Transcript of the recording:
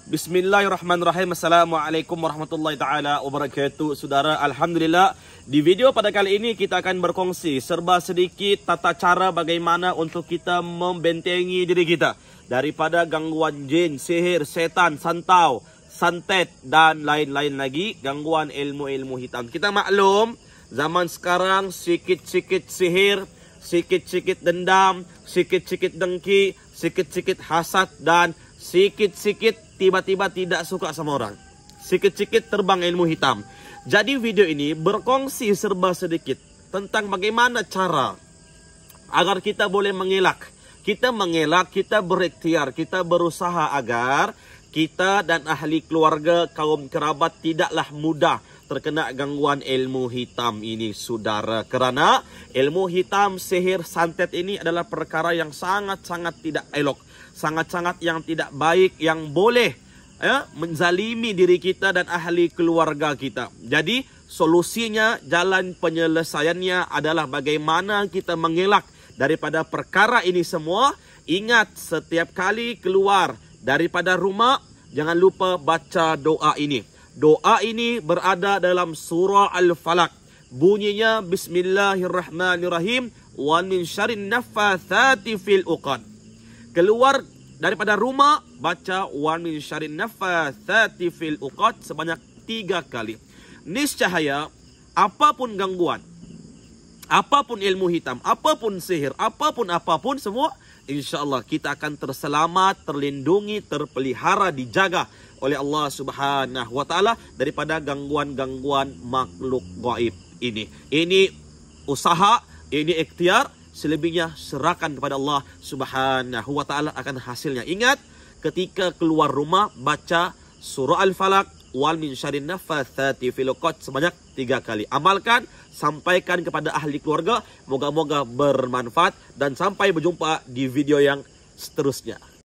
Bismillahirrahmanirrahim. Assalamualaikum warahmatullahi taala wabarakatuh. Saudara, alhamdulillah, di video pada kali ini kita akan berkongsi serba sedikit tata cara bagaimana untuk kita membentengi diri kita daripada gangguan jin, sihir, setan, santau, santet dan lain-lain lagi, gangguan ilmu-ilmu hitam. Kita maklum zaman sekarang sikit-sikit sihir, sikit-sikit dendam, sikit-sikit dengki, sikit-sikit hasad dan sikit-sikit tiba-tiba tidak suka sama orang. Sikit-sikit terbang ilmu hitam. Jadi video ini berkongsi serba sedikit tentang bagaimana cara agar kita boleh mengelak. Kita mengelak, kita berikhtiar, kita berusaha agar kita dan ahli keluarga, kaum kerabat tidaklah mudah terkena gangguan ilmu hitam ini, saudara. Kerana ilmu hitam, sihir, santet ini adalah perkara yang sangat-sangat tidak elok, sangat-sangat yang tidak baik, yang boleh menzalimi diri kita dan ahli keluarga kita. Jadi solusinya, jalan penyelesaiannya adalah bagaimana kita mengelak daripada perkara ini semua. Ingat, setiap kali keluar daripada rumah, jangan lupa baca doa ini. Doa ini berada dalam surah Al-Falaq. Bunyinya Bismillahirrahmanirrahim. Wa min syarrin naffatsati fil uqad. Keluar daripada rumah, baca wa min syarrin naffatsati fil uqad sebanyak 3 kali. Niscaya apapun gangguan, apapun ilmu hitam, apapun sihir, apapun semua, insya-Allah kita akan terselamat, terlindungi, terpelihara, dijaga oleh Allah Subhanahu wa taala daripada gangguan-gangguan makhluk gaib ini. Ini usaha, ini ikhtiar, selebihnya serahkan kepada Allah Subhanahu wa taala akan hasilnya. Ingat, ketika keluar rumah baca surah Al-Falaq wal min syarrin naffatsati fil uqad sebanyak 3 kali. Amalkan, sampaikan kepada ahli keluarga, moga-moga bermanfaat dan sampai berjumpa di video yang seterusnya.